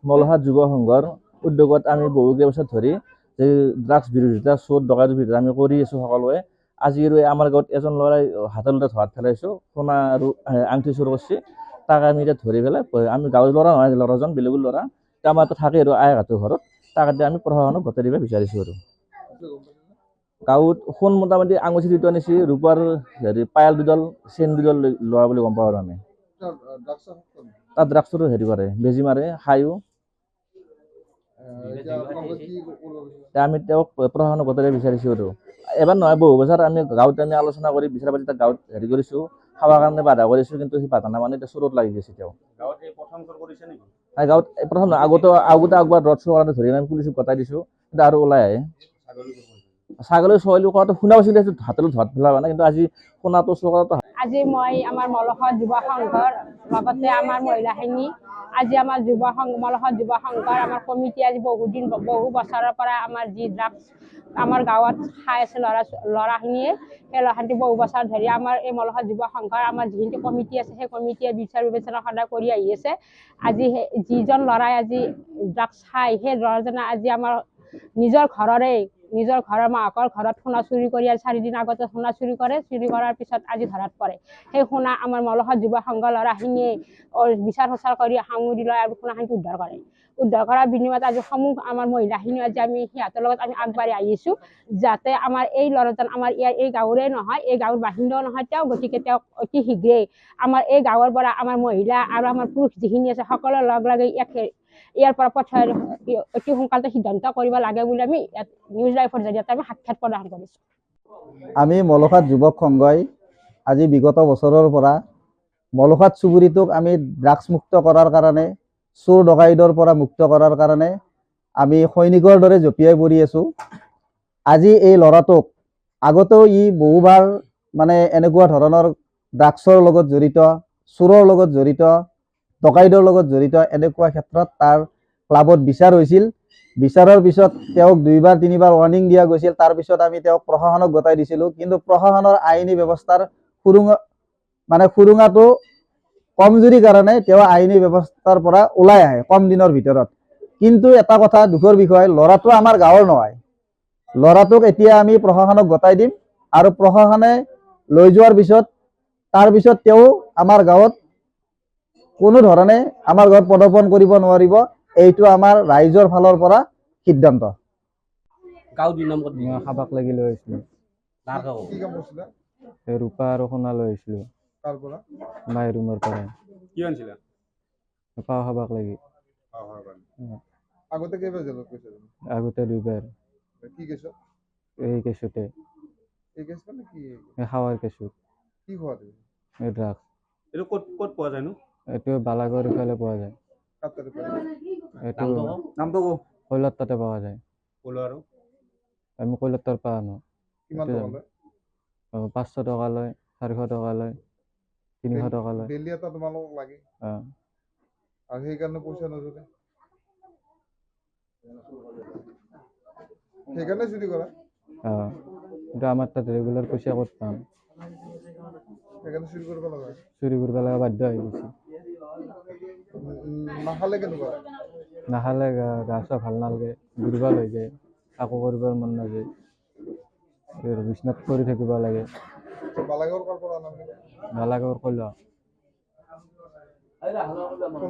মলহাট যুৱ সংঘৰ উদ্যোগত আমি বহু কেইবছৰ ধৰি যে ড্ৰাগছ বিৰোধিতা চোৰ ডকাইতৰ বিৰোধিতা আমি কৰি আছোঁ সকলোৱে। আজি আৰু আমাৰ গাঁৱত এজন ল'ৰাই হাতৰ লুটা ধৰাত পেলাইছোঁ, সোণা আৰু আংঠি চুৰ কৰিছে। তাক আমি এতিয়া ধৰি পেলাই আমি গাঁৱৰ ল'ৰা নহয়, ল'ৰাজন বেলেগৰ ল'ৰা, আমাৰ এটা থাকে আৰু আইঘাটৰ ঘৰত, তাক এতিয়া আমি প্ৰশাসনক গতাই দিব বিচাৰিছোঁ। আৰু গাঁৱত সোণ মোটামুটি আঙুঠি দুটা নিছে, ৰূপাৰ পায়াল দুডাল, চেইন দুডাল লোৱা বুলি গম পাওঁ। আৰু আমি তাত ড্ৰাগছৰ কৰে, বেজী মাৰে, খায়ো। আমি তেওঁক প্ৰশাসনক গতাই দিব বিচাৰিছোঁ। আৰু এবাৰ নহয়, বহু বছৰ আমি গাঁৱত আলোচনা কৰি বিচাৰ পাতি তাক গাঁৱত কৰিছোঁ, খাবৰ কাৰণে বাধা কৰিছোঁ, কিন্তু সি বাধা নামানি এতিয়া চোৰত লাগি গৈছে। তেওঁ গাঁৱত প্ৰথম আগতে আগবাৰ ৰদ চোৰ কাৰণে ধৰি আমি পুলিচক গতাই দিছোঁ, কিন্তু আৰু ওলাই আহে। ছাগলী চোৱালি কৰাটো শুনা পাইছিলোঁ, হাতলৈ ধৰাত পেলাব নাই, কিন্তু আজি সোণাটো চোৰ কৰাটো। আজি মই আমাৰ মলহট যুৱ সংঘৰ লগতে আমাৰ মহিলাখিনি, আজি আমাৰ মলহট যুৱ সংঘৰ আমাৰ কমিটি আজি বহু বছৰৰ পৰা আমাৰ যি ড্ৰাগছ আমাৰ গাঁৱত খাই আছে ল'ৰাখিনিয়ে, সেই ল'ৰাখিনি বহু বছৰ ধৰি আমাৰ এই মলহট যুৱ সংঘৰ আমাৰ যিখিনি কমিটি আছে, সেই কমিটিয়ে বিচাৰ বিবেচনা সদায় কৰি আহি আছে। আজি যিজন ল'ৰাই আজি ড্ৰাগছ খাই, সেই ল'ৰাজনে আজি আমাৰ নিজৰ ঘৰৰ মাকৰ ঘৰত সোণা চুৰি কৰি, 4 দিন আগতে সোণা চুৰি কৰে, চুৰি কৰাৰ পিছত আজি ধৰাত পৰে। সেই সোণা আমাৰ মলহট যুৱ সংঘৰ ল'ৰাখিনিয়ে বিচাৰ খোচাৰ কৰি সামৰি লয় আৰু সোণাখিনি উদ্ধাৰ কৰাৰ বিনিময়ত আজি সমূহ আমাৰ মহিলাখিনি আজি আমি সিহঁতৰ লগত আমি আগবাঢ়ি আহিছোঁ, যাতে আমাৰ এই ল'ৰাজন আমাৰ এই গাঁৱৰে নহয়, এই গাঁৱৰ বাসিন্দাও নহয় তেওঁ, গতিকে তেওঁক অতি শীঘ্ৰেই আমাৰ এই গাঁৱৰ পৰা আমাৰ মহিলা আৰু আমাৰ পুৰুষ যিখিনি আছে সকলোৱে লগ লাগি ইয়াৰ পৰা পঠাই অতি সোনকালে সিদ্ধান্ত কৰিব লাগে বুলি আমি নিউজ লাইভৰ জৰিয়তে আমি সাক্ষাৎ প্ৰদান কৰিছোঁ। আমি মলহট যুৱক সংঘই আজি বিগত বছৰৰ পৰা মলহট চুবুৰীটোক আমি ড্ৰাগছ মুক্ত কৰাৰ কাৰণে, চোৰ ডকাইতৰ পৰা মুক্ত কৰাৰ কাৰণে আমি সৈনিকৰ দৰে জঁপিয়াই পৰি আছোঁ। আজি এই ল'ৰাটোক আগতেও বহুবাৰ মানে এনেকুৱা ধৰণৰ ড্ৰাগছৰ লগত জড়িত, চোৰৰ লগত জড়িত, ডকাইতৰ লগত জড়িত, এনেকুৱা ক্ষেত্ৰত তাৰ ক্লাবত বিচাৰ হৈছিল। বিচাৰৰ পিছত তেওঁক 2বাৰ 3বাৰ ৱাৰ্ণিং দিয়া গৈছিল। তাৰপিছত আমি তেওঁক প্ৰশাসনক গতাই দিছিলোঁ, কিন্তু প্ৰশাসনৰ আইনী ব্যৱস্থাৰ সুৰুঙাটো কমজুৰিৰ কাৰণে তেওঁ আইনী ব্যৱস্থাৰ পৰা ওলাই আহে কম দিনৰ ভিতৰত। কিন্তু এটা কথা দুখৰ বিষয়, ল'ৰাটো আমাৰ গাঁৱৰ নহয়। ল'ৰাটোক এতিয়া আমি প্ৰশাসনক গতাই দিম, আৰু প্ৰশাসনে লৈ যোৱাৰ পিছত তাৰপিছত তেওঁ আমাৰ গাঁৱত কোনো ধৰণে আমাৰ গাঁৱত পদাৰ্পণ কৰিব নোৱাৰিব। এইটো আমাৰ ৰাইজৰ ফালৰ পৰা সিদ্ধান্ত। খাবাক লাগি লৈ আহিছিলোঁ, ৰূপা আৰু সোণা লৈ আহিছিলোঁ মাই ৰুমৰ পৰা। পাও খাবাক লাগি আগতে 2বাৰ এই কেছতে, খাৱাৰ কেছুত ড্ৰাগছ। এইটো বালাগড় ইফালে পোৱা যায়, এইটো কৈলাৰ তাতে পোৱা যায়। আমি কৈলাৰ তাৰ পৰা আনো। 500 টকা লয়, 400 টকা লয়, 300 টকা লয়। আৰু সেইকাৰণে পইচা নজলে, সেইকাৰণে চুৰি কৰা। কিন্তু আমাৰ তাত ৰেগুলাৰ পইচা ক'ত পাম, সেইকাৰণে চুৰি কৰিব লগা হয়। চুৰি কৰিব লগা বাধ্য হৈ গৈছে। নাখালে কেনেকুৱা? নাখালে গা চা ভাল নালাগে, দুৰ্বল হৈ যায়, একো কৰিবৰ মন নাযায়, বিচনাত পৰি থাকিব লাগে। বালাগড় কৰ পৰা আনা? বালাগড় কৈলা।